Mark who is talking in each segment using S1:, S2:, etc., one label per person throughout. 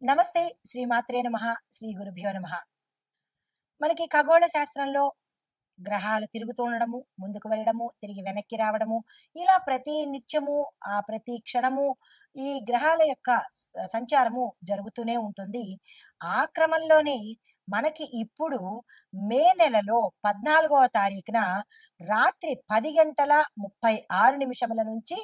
S1: నమస్తే. శ్రీమాత్రే నమః. శ్రీ గురుభ్యో నమః. మనకి ఖగోళ శాస్త్రంలో గ్రహాలు తిరుగుతూ ఉండడము, ముందుకు వెళ్ళడము, తిరిగి వెనక్కి రావడము, ఇలా ప్రతి నిత్యము ప్రతి క్షణము ఈ గ్రహాల యొక్క సంచారము జరుగుతూనే ఉంటుంది. ఆ క్రమంలోనే మనకి ఇప్పుడు మే నెలలో 14వ తారీఖున రాత్రి 10:36 నుంచి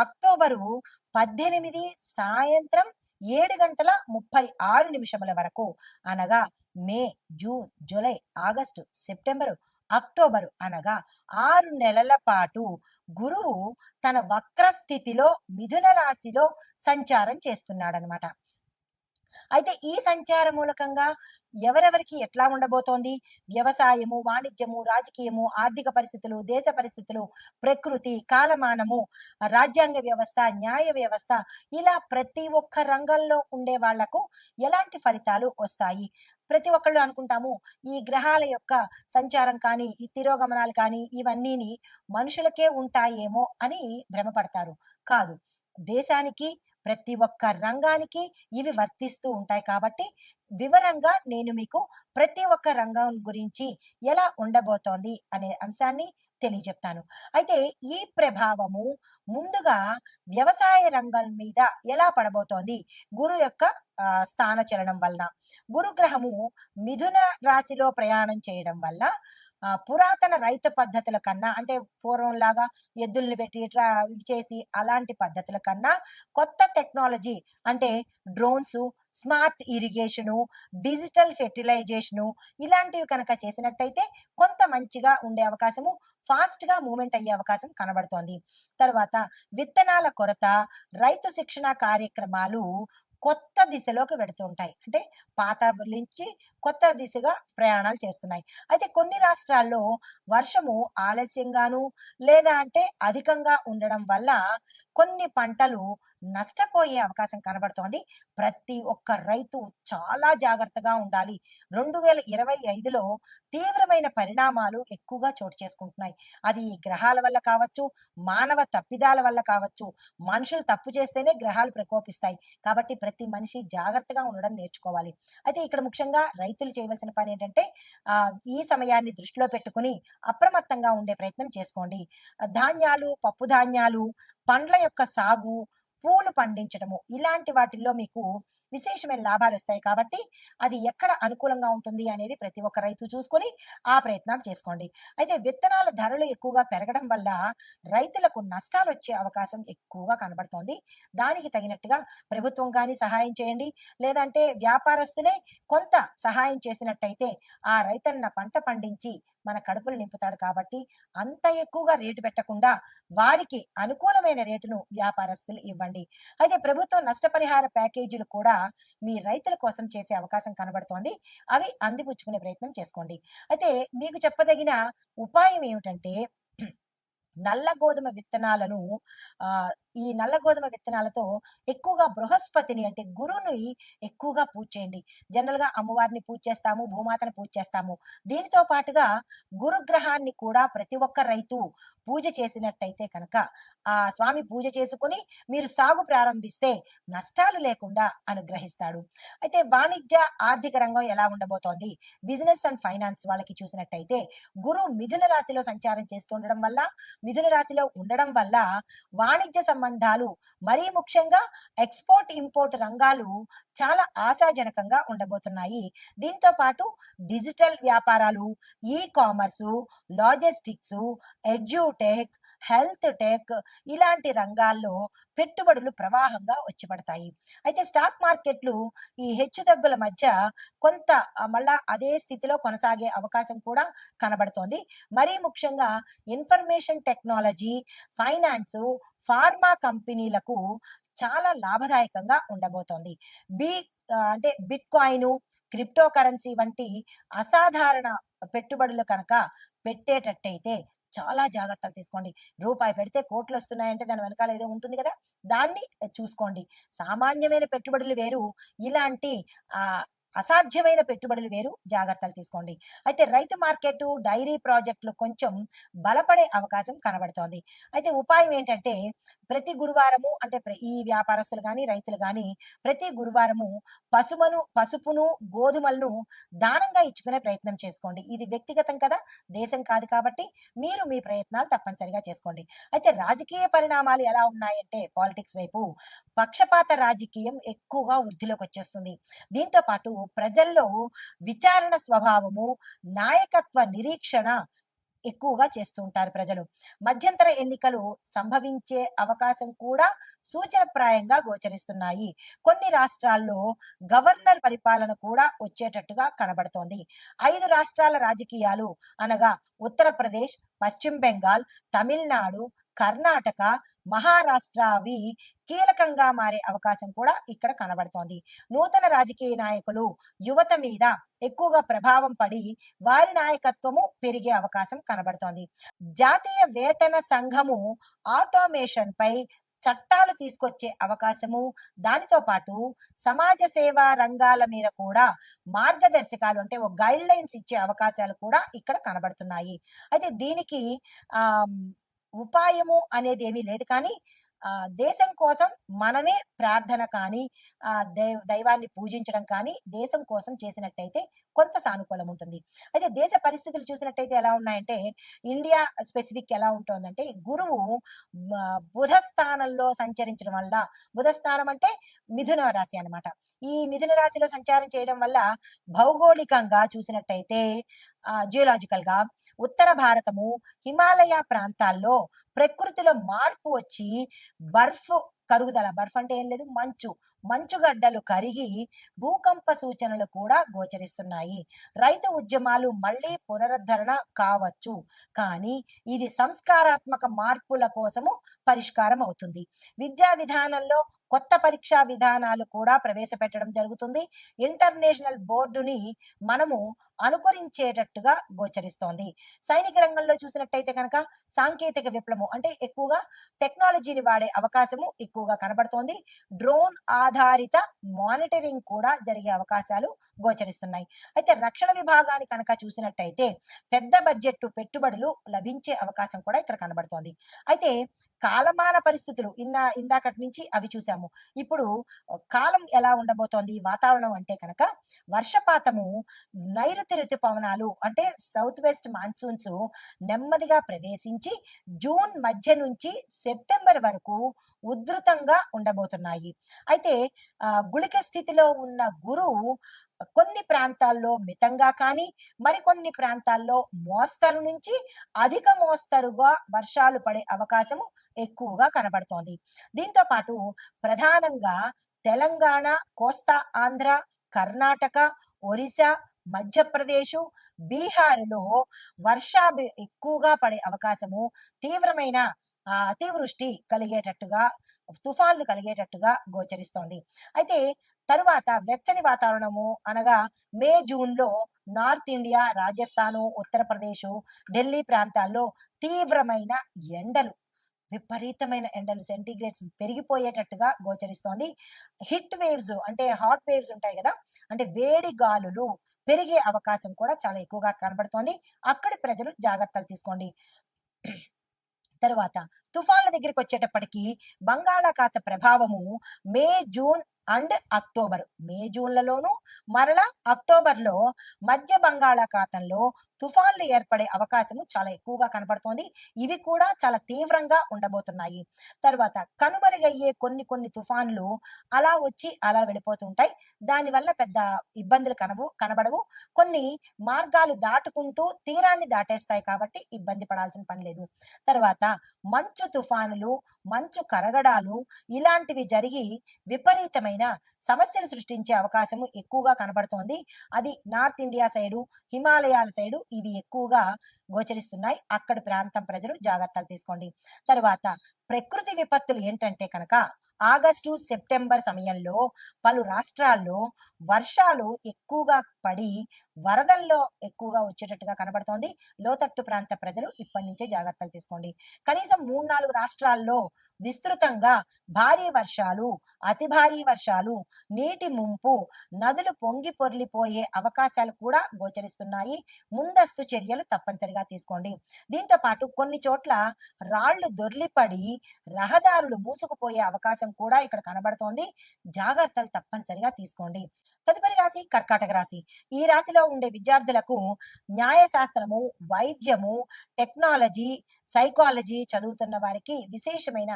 S1: అక్టోబరు 18 సాయంత్రం 7:36 వరకు అనగా May, June, July, August, September, October అనగా 6 నెలల పాటు గురువు తన వక్ర స్థితిలో మిథున రాశిలో సంచారం చేస్తున్నాడనమాట. అయితే ఈ సంచార మూలకంగా ఎవరెవరికి ఎట్లా ఉండబోతోంది? వ్యవసాయము, వాణిజ్యము, రాజకీయము, ఆర్థిక పరిస్థితులు, దేశ పరిస్థితులు, ప్రకృతి, కాలమానము, రాజ్యాంగ వ్యవస్థ, న్యాయ వ్యవస్థ, ఇలా ప్రతి ఒక్క రంగంలో ఉండే వాళ్లకు ఎలాంటి ఫలితాలు వస్తాయి? ప్రతి ఒక్కళ్ళు అనుకుంటాము ఈ గ్రహాల యొక్క సంచారం కానీ, ఈ తిరోగమనాలు కానీ ఇవన్నీని మనుషులకే ఉంటాయేమో అని భ్రమపడతారు. కాదు. దేశానికి ప్రతి ఒక్క రంగానికి ఇవి వర్తిస్తూ ఉంటాయి కాబట్టి వివరంగా నేను మీకు ప్రతి ఒక్క రంగం గురించి ఎలా ఉండబోతోంది అనే అంశాన్ని తెలియజెప్తాను. అయితే ఈ ప్రభావము ముందుగా వ్యవసాయ రంగం మీద ఎలా పడబోతోంది గురు యొక్క స్థాన చలనం వలన. గురుగ్రహము మిథున రాశిలో ప్రయాణం చేయడం వల్ల పురాతన రైతు పద్ధతుల కన్నా, అంటే పూర్వంలాగా ఎద్దుల్ని పెట్టి ఇట్లా ఇవి చేసి అలాంటి పద్ధతుల కన్నా కొత్త టెక్నాలజీ, అంటే డ్రోన్స్, స్మార్ట్ ఇరిగేషను, డిజిటల్ ఫెర్టిలైజేషను ఇలాంటివి కనుక చేసినట్టయితే కొంత మంచిగా ఉండే అవకాశము, ఫాస్ట్‌గా మూవ్‌మెంట్ అయ్యే అవకాశం కనబడుతోంది. తర్వాత విత్తనాల కొరత, రైతు శిక్షణ కార్యక్రమాలు కొత్త దిశలోకి వెడుతూ ఉంటాయి. అంటే పాత నుంచి కొత్త దిశగా ప్రయాణాలు చేస్తున్నాయి. అయితే కొన్ని రాష్ట్రాల్లో వర్షము ఆలస్యంగాను, లేదా అంటే అధికంగా ఉండడం వల్ల కొన్ని పంటలు నష్టపోయే అవకాశం కనబడుతోంది. ప్రతి ఒక్క రైతు చాలా జాగ్రత్తగా ఉండాలి. 2025లో తీవ్రమైన పరిణామాలు ఎక్కువగా చోటు చేసుకుంటున్నాయి. అది గ్రహాల వల్ల కావచ్చు, మానవ తప్పిదాల వల్ల కావచ్చు. మనుషులు తప్పు చేస్తేనే గ్రహాలు ప్రకోపిస్తాయి. కాబట్టి ప్రతి మనిషి జాగ్రత్తగా ఉండడం నేర్చుకోవాలి. అయితే ఇక్కడ ముఖ్యంగా రైతులు చేయవలసిన పని ఏంటంటే ఈ సమయాన్ని దృష్టిలో పెట్టుకుని అప్రమత్తంగా ఉండే ప్రయత్నం చేసుకోండి. ధాన్యాలు, పప్పు ధాన్యాలు, పండ్ల యొక్క సాగు, పూలు పండించడము ఇలాంటి వాటిల్లో మీకు విశేషమైన లాభాలు వస్తాయి కాబట్టి అది ఎక్కడ అనుకూలంగా ఉంటుంది అనేది ప్రతి ఒక్క రైతు చూసుకొని ఆ ప్రయత్నాలు చేసుకోండి. అయితే విత్తనాల ధరలు ఎక్కువగా పెరగడం వల్ల రైతులకు నష్టాలు వచ్చే అవకాశం ఎక్కువగా కనబడుతోంది. దానికి తగినట్టుగా ప్రభుత్వం కానీ సహాయం చేయండి, లేదంటే వ్యాపారస్తులే కొంత సహాయం చేసినట్టయితే ఆ రైతన్న పంట పండించి మన కడుపులు నింపుతాడు కాబట్టి అంత ఎక్కువగా రేటు పెట్టకుండా వారికి అనుకూలమైన రేటును వ్యాపారస్తులు ఇవ్వండి. అయితే ప్రభుత్వం నష్టపరిహార ప్యాకేజీలు కూడా మీ రైతుల కోసం చేసే అవకాశం కనబడుతోంది. అవి అందిపుచ్చుకునే ప్రయత్నం చేసుకోండి. అయితే మీకు చెప్పదగిన ఉపాయం ఏమిటంటే నల్ల గోధుమ విత్తనాలను ఈ నల్ల గోధుమ విత్తనాలతో ఎక్కువగా బృహస్పతిని, అంటే గురువుని ఎక్కువగా పూజ చేయండి. జనరల్‌గా అమ్మవారిని పూజ చేస్తాము, భూమాతను పూజ చేస్తాము. దీనితో పాటుగా గురుగ్రహాన్ని కూడా ప్రతి ఒక్క రైతు పూజ చేసినట్టయితే కనుక ఆ స్వామి పూజ చేసుకొని మీరు సాగు ప్రారంభిస్తే నష్టాలు లేకుండా అనుగ్రహిస్తాడు. అయితే వాణిజ్య, ఆర్థిక రంగం ఎలా ఉండబోతోంది? బిజినెస్ అండ్ ఫైనాన్స్ వాళ్ళకి చూసినట్టయితే గురువు మిథున రాశిలో సంచారం చేస్తుండడం వల్ల, మిథున రాశిలో ఉండడం వల్ల వాణిజ్య సంబంధాలు, మరీ ముఖ్యంగా ఎక్స్‌పోర్ట్, ఇంపోర్ట్ రంగాలు చాలా ఆశాజనకంగా ఉండబోతున్నాయి. దీంతో పాటు డిజిటల్ వ్యాపారాలు, e commerce, logistics, edtech, health tech ఇలాంటి రంగాల్లో పెట్టుబడులు ప్రవాహంగా వచ్చి పడతాయి. అయితే స్టాక్ మార్కెట్లు ఈ హెచ్చుతగ్గుల మధ్య కొంత మళ్ళా అదే స్థితిలో కొనసాగే అవకాశం కూడా కనబడుతోంది. మరీ ముఖ్యంగా ఇన్ఫర్మేషన్ టెక్నాలజీ, ఫైనాన్సు, ఫార్మా కంపెనీలకు చాలా లాభదాయకంగా ఉండబోతోంది. బి అంటే బిట్‌కాయిను, క్రిప్టో కరెన్సీ వంటి అసాధారణ పెట్టుబడులు కనుక పెట్టేటట్టయితే చాలా జాగ్రత్తలు తీసుకోండి. రూపాయి పెడితే కోట్లొస్తున్నాయంటే దాని వెనకాల ఏదో ఉంటుంది గదా! దాన్ని చూసుకోండి. సామాన్యమైన పెట్టుబడులు వేరు. ఇలాంటి ఆహ్, అసాధ్యమైన పెట్టుబడులు వేరు, జాగ్రత్తలు తీసుకోండి. అయితే రైతు మార్కెట్, డైరీ ప్రాజెక్టులు కొంచెం బలపడే అవకాశం కనబడుతోంది. అయితే ఉపాయం ఏంటంటే ప్రతి గురువారము అంటే ఈ వ్యాపారస్తులు గాని, రైతులు గాని ప్రతి గురువారము పసుపును, గోధుమలను దానంగా ఇచ్చుకునే ప్రయత్నం చేసుకోండి. ఇది వ్యక్తిగతం కదా, దేశం కాదు కాబట్టి మీరు మీ ప్రయత్నాలు తప్పనిసరిగా చేసుకోండి. అయితే రాజకీయ పరిణామాలు ఎలా ఉన్నాయంటే పాలిటిక్స్ వైపు పక్షపాత రాజకీయం ఎక్కువగా వృద్ధిలోకి వచ్చేస్తుంది. దీంతో పాటు ప్రజల్లో విచారణ స్వభావము, నాయకత్వ నిరీక్షణ ఎక్కువగా చేస్తూ ఉంటారు ప్రజలు. మధ్యంతర ఎన్నికలు సంభవించే అవకాశం కూడా సూచనప్రాయంగా గోచరిస్తున్నాయి. కొన్ని రాష్ట్రాల్లో గవర్నర్ పరిపాలన కూడా వచ్చేటట్టుగా కనబడుతోంది. 5 రాష్ట్రాల రాజకీయాలు అనగా ఉత్తరప్రదేశ్, పశ్చిమ బెంగాల్, తమిళనాడు, కర్ణాటక, మహారాష్ట్ర అవి కీలకంగా మారే అవకాశం కూడా ఇక్కడ కనబడుతోంది. నూతన రాజకీయ నాయకులు యువత మీద ఎక్కువగా ప్రభావం పడి వారి నాయకత్వము పెరిగే అవకాశం కనబడుతోంది. జాతీయ వేతన సంఘము ఆటోమేషన్ పై చట్టాలు తీసుకొచ్చే అవకాశము, దానితో పాటు సమాజ సేవా రంగాల మీద కూడా మార్గదర్శకాలు అంటే ఒక గైడ్ లైన్స్ ఇచ్చే అవకాశాలు కూడా ఇక్కడ కనబడుతున్నాయి. అయితే దీనికి ఆ ఉపాయము అనేది ఏమీ లేదు కానీ దేశం కోసం మనమే ప్రార్థన కానీ దైవాన్ని పూజించడం కానీ దేశం కోసం చేసినట్టయితే కొంత సానుకూలం ఉంటుంది. అయితే దేశ పరిస్థితులు చూసినట్టయితే ఎలా ఉన్నాయంటే ఇండియా స్పెసిఫిక్ ఎలా ఉంటుందంటే గురువు బుధ స్థానంలో సంచరించడం వల్ల, బుధ స్థానం అంటే మిథున రాశి అన్నమాట. ఈ మిథున రాశిలో సంచారం చేయడం వల్ల భౌగోళికంగా చూసినట్టయితే జియోలాజికల్ గా ఉత్తర భారతము, హిమాలయ ప్రాంతాల్లో ప్రకృతిలో మార్పు వచ్చి కరుగుదల, బర్ఫ్ అంటే ఏం లేదు, మంచుగడ్డలు కరిగి భూకంప సూచనలు కూడా గోచరిస్తున్నాయి. రైతు ఉద్యమాలు మళ్ళీ పునరుద్ధరణ కావచ్చు, కానీ ఇది సంస్కారాత్మక మార్పుల కోసము పరిష్కారం అవుతుంది. విద్యా విధానంలో కొత్త పరీక్షా విధానాలు కూడా ప్రవేశపెట్టడం జరుగుతుంది. ఇంటర్నేషనల్ బోర్డుని మనము అనుకరించేటట్టుగా గోచరిస్తోంది. సైనిక రంగంలో చూసినట్టయితే కనుక సాంకేతిక విప్లవం అంటే ఎక్కువగా టెక్నాలజీని వాడే అవకాశము ఎక్కువగా కనబడుతోంది. డ్రోన్ ఆధారిత మానిటరింగ్ కూడా జరిగే అవకాశాలు గోచరిస్తున్నాయి. అయితే రక్షణ విభాగాన్ని కనుక చూసినట్టయితే పెద్ద బడ్జెట్ పెట్టుబడులు లభించే అవకాశం కూడా ఇక్కడ కనబడుతోంది. అయితే కాలమాన పరిస్థితులు ఇందాకటి నుంచి అవి చూసాము. ఇప్పుడు కాలం ఎలా ఉండబోతోంది వాతావరణం అంటే కనుక వర్షపాతము నైరుతి ఋతుపవనాలు అంటే సౌత్ వెస్ట్ మాన్సూన్స్ నెమ్మదిగా ప్రవేశించి జూన్ మధ్య నుంచి సెప్టెంబర్ వరకు ఉధృతంగా ఉండబోతున్నాయి. అయితే గుళిక స్థితిలో ఉన్న గురువు కొన్ని ప్రాంతాల్లో మితంగా కానీ మరికొన్ని ప్రాంతాల్లో మోస్తరు నుంచి అధిక మోస్తరుగా వర్షాలు పడే అవకాశము ఎక్కువగా కనబడుతోంది. దీంతో పాటు ప్రధానంగా తెలంగాణ, కోస్తా ఆంధ్ర, కర్ణాటక, ఒరిస్సా, మధ్యప్రదేశ్, బీహార్లో వర్షాలు ఎక్కువగా పడే అవకాశము, తీవ్రమైన అతివృష్టి కలిగేటట్టుగా, తుఫాన్లు కలిగేటట్టుగా గోచరిస్తోంది. అయితే తరువాత వెచ్చని వాతావరణము అనగా మే జూన్లో నార్త్ ఇండియా, రాజస్థాను, ఉత్తరప్రదేశ్, ఢిల్లీ ప్రాంతాల్లో తీవ్రమైన ఎండలు, విపరీతమైన ఎండలు, సెంటీగ్రేడ్స్ పెరిగిపోయేటట్టుగా గోచరిస్తోంది. హిట్ వేవ్స్ అంటే హాట్ వేవ్స్ ఉంటాయి కదా, అంటే వేడి గాలులు పెరిగే అవకాశం కూడా చాలా ఎక్కువగా కనబడుతోంది. అక్కడి ప్రజలు జాగ్రత్తలు తీసుకోండి. తరువాత తుఫాన్ల దగ్గరికి వచ్చేటప్పటికి బంగాళాఖాత ప్రభావము మే, జూన్ అండ్ అక్టోబర్, మే జూన్లలోను మరలా అక్టోబర్లో మధ్య బంగాళాఖాతంలో తుఫాన్లు ఏర్పడే అవకాశము చాలా ఎక్కువగా కనపడుతోంది. ఇవి కూడా చాలా తీవ్రంగా ఉండబోతున్నాయి. తర్వాత కనుమరుగయ్యే కొన్ని తుఫాన్లు అలా వచ్చి అలా వెళ్ళిపోతుంటాయి. దానివల్ల పెద్ద ఇబ్బందులు కనబడవు. కొన్ని మార్గాలు దాటుకుంటూ తీరాన్ని దాటేస్తాయి కాబట్టి ఇబ్బంది పడాల్సిన పని లేదు. తర్వాత మంచు తుఫానులు, మంచు కరగడాలు ఇలాంటివి జరిగి విపరీతమైన సమస్యలు సృష్టించే అవకాశము ఎక్కువగా కనబడుతోంది. అది నార్త్ ఇండియా సైడు, హిమాలయాల సైడు ఇవి ఎక్కువగా గోచరిస్తున్నాయి. అక్కడి ప్రాంతం ప్రజలు జాగ్రత్తలు తీసుకోండి. తర్వాత ప్రకృతి విపత్తులు ఏంటంటే కనుక ఆగస్టు, సెప్టెంబర్ సమయంలో పలు రాష్ట్రాల్లో వర్షాలు ఎక్కువగా పడి వరదల్లో ఎక్కువగా వచ్చేటట్టుగా కనబడుతోంది. లోతట్టు ప్రాంత ప్రజలు ఇప్పటి నుంచే జాగ్రత్తలు తీసుకోండి. కనీసం 3, 4 రాష్ట్రాల్లో విస్తృతంగా భారీ వర్షాలు, అతి భారీ వర్షాలు, నీటి ముంపు, నదులు పొంగి పొర్లిపోయే అవకాశాలు కూడా గోచరిస్తున్నాయి. ముందస్తు చర్యలు తప్పనిసరిగా తీసుకోండి. దీంతో పాటు కొన్ని చోట్ల రాళ్లు దొర్లిపడి రహదారులు మూసుకుపోయే అవకాశం కూడా ఇక్కడ కనబడుతోంది. జాగ్రత్తలు తప్పనిసరిగా తీసుకోండి. తదుపరి రాశి కర్కాటక రాశి. ఈ రాశిలో ఉండే విద్యార్థులకు న్యాయశాస్త్రము, వైద్యము, టెక్నాలజీ, సైకాలజీ చదువుతున్న వారికి విశేషమైన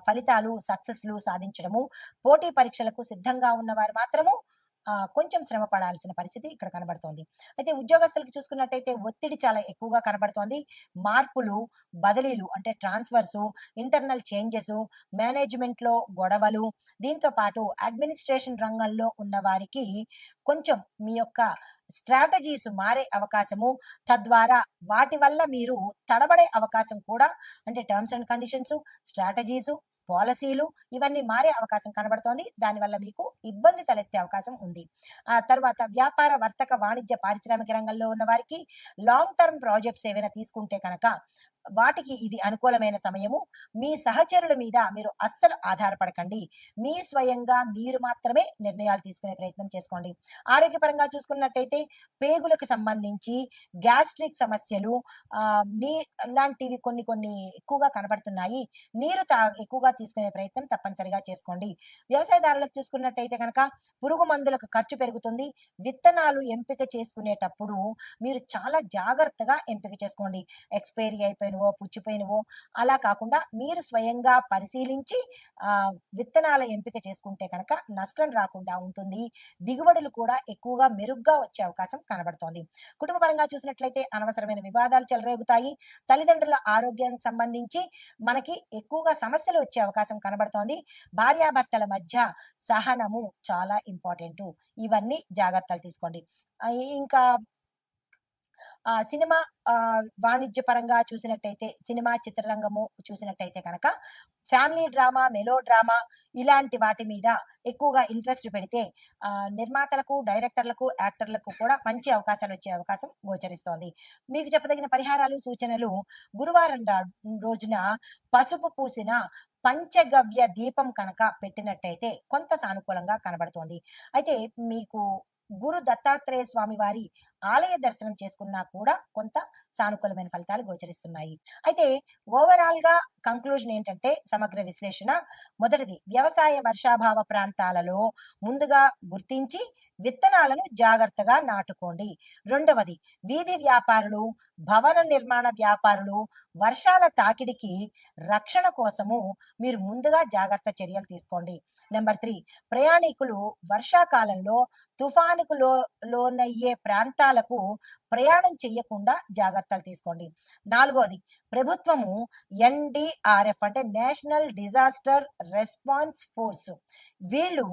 S1: ఫలితాలు, సక్సెస్లు సాధించడము, పోటీ పరీక్షలకు సిద్ధంగా ఉన్నవారు మాత్రము కొంచెం శ్రమ పడాల్సిన పరిస్థితి ఇక్కడ కనబడుతోంది. అయితే ఉద్యోగస్తులకు చూసుకున్నట్టయితే ఒత్తిడి చాలా ఎక్కువగా కనబడుతోంది. మార్పులు, బదిలీలు అంటే ట్రాన్స్ఫర్సు, ఇంటర్నల్ చేంజెస్, మేనేజ్మెంట్లో గొడవలు, దీంతో పాటు అడ్మినిస్ట్రేషన్ రంగంలో ఉన్న వారికి కొంచెం మీ యొక్క స్ట్రాటజీస్ మారే అవకాశము, తద్వారా వాటి వల్ల మీరు తడబడే అవకాశం కూడా, అంటే టర్మ్స్ అండ్ కండిషన్స్, స్ట్రాటజీసు, పాలసీలు ఇవన్నీ మారే అవకాశం కనబడుతోంది. దానివల్ల మీకు ఇబ్బంది తలెత్తే అవకాశం ఉంది. ఆ తర్వాత వ్యాపార, వర్తక, వాణిజ్య, పారిశ్రామిక రంగంలో ఉన్న వారికి లాంగ్ టర్మ్ ప్రాజెక్ట్స్ ఏవైనా తీసుకుంటే కనుక వాటికి ఇది అనుకూలమైన సమయము. మీ సహచరుల మీద మీరు అస్సలు ఆధారపడకండి. మీ స్వయంగా మీరు మాత్రమే నిర్ణయాలు తీసుకునే ప్రయత్నం చేసుకోండి. ఆరోగ్యపరంగా చూసుకున్నట్టయితే పేగులకు సంబంధించి గ్యాస్ట్రిక్ సమస్యలు, నీ ఇలాంటివి కొన్ని కొన్ని ఎక్కువగా కనబడుతున్నాయి. నీరు ఎక్కువగా తీసుకునే ప్రయత్నం తప్పనిసరిగా చేసుకోండి. వ్యవసాయదారులకు చూసుకున్నట్టయితే కనుక పురుగు మందులకు ఖర్చు పెరుగుతుంది. విత్తనాలు ఎంపిక చేసుకునేటప్పుడు మీరు చాలా జాగ్రత్తగా ఎంపిక చేసుకోండి. ఎక్స్పైరీ అయిపోయినవో, పుచ్చిపోయినవో అలా కాకుండా మీరు స్వయంగా పరిశీలించి విత్తనాల ఎంపిక చేసుకుంటే కనుక నష్టం రాకుండా ఉంటుంది. దిగుబడులు కూడా ఎక్కువగా మెరుగ్గా వచ్చే అవకాశం కనబడుతోంది. కుటుంబ పరంగా చూసినట్లయితే అనవసరమైన వివాదాలు చెలరేగుతాయి. తల్లిదండ్రుల ఆరోగ్యానికి సంబంధించి మనకి ఎక్కువగా సమస్యలు వచ్చే అవకాశం కనబడుతోంది. భార్యాభర్తల మధ్య సహనము చాలా ఇంపార్టెంట్. ఇవన్నీ జాగ్రత్తలు తీసుకోండి. ఇంకా సినిమా వాణిజ్య పరంగా చూసినట్టయితే, సినిమా చిత్రరంగము చూసినట్టయితే కనుక ఫ్యామిలీ డ్రామా, మెలో డ్రామా ఇలాంటి వాటి మీద ఎక్కువగా ఇంట్రెస్ట్ పెడితే నిర్మాతలకు, డైరెక్టర్లకు, యాక్టర్లకు కూడా మంచి అవకాశాలు వచ్చే అవకాశం గోచరిస్తోంది. మీకు చెప్పదగిన పరిహారాలు, సూచనలు: గురువారం రోజున పసుపు పూసిన పంచగవ్య దీపం కనుక పెట్టినట్టయితే కొంత సానుకూలంగా కనబడుతోంది. అయితే మీకు గురు దత్తాత్రేయ స్వామి వారి ఆలయ దర్శనం చేసుకున్నా కూడా కొంత సానుకూలమైన ఫలితాలు గోచరిస్తున్నాయి. అయితే ఓవరాల్ గా కంక్లూజన్ ఏంటంటే, సమగ్ర విశ్లేషణ: మొదటిది, వ్యవసాయ వర్షాభావ ప్రాంతాలలో ముందుగా గుర్తించి విత్తనాలను జాగ్రత్తగా నాటుకోండి. రెండవది, వీధి వ్యాపారులు, భవన నిర్మాణ వ్యాపారులు వర్షాల తాకిడికి రక్షణ కోసము మీరు ముందుగా జాగ్రత్త చర్యలు తీసుకోండి. నెంబర్ 3, ప్రయాణికులు వర్షాకాలంలో తుఫానుకు లోనయ్యే ప్రాంతాలకు ప్రయాణం చేయకుండా జాగ్రత్తలు తీసుకోండి. 4వది, ప్రభుత్వము NDRF అంటే నేషనల్ డిజాస్టర్ రెస్పాన్స్ ఫోర్స్ వీళ్ళు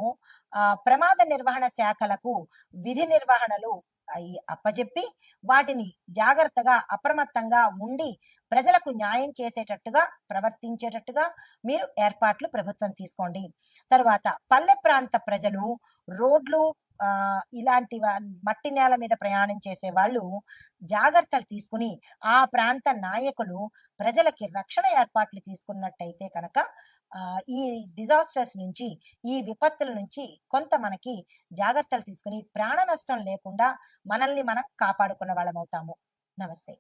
S1: ప్రమాద నిర్వహణ శాఖలకు విధి నిర్వహణలు అప్పజెప్పి వాటిని జాగ్రత్తగా, అప్రమత్తంగా ఉండి ప్రజలకు న్యాయం చేసేటట్టుగా, ప్రవర్తించేటట్టుగా మీరు ఏర్పాట్లు ప్రభుత్వం తీసుకోండి. తర్వాత పల్లె ప్రాంత ప్రజలు, రోడ్లు ఇలాంటి మట్టి నేల మీద ప్రయాణం చేసే వాళ్ళు జాగ్రత్తలు తీసుకుని ఆ ప్రాంత నాయకులు ప్రజలకి రక్షణ ఏర్పాట్లు తీసుకున్నట్టయితే కనుక ఈ డిజాస్టర్స్ నుంచి, ఈ విపత్తుల నుంచి కొంత మనకి జాగ్రత్తలు తీసుకుని ప్రాణ నష్టం లేకుండా మనల్ని మనం కాపాడుకున్న వాళ్ళం అవుతాము. నమస్తే.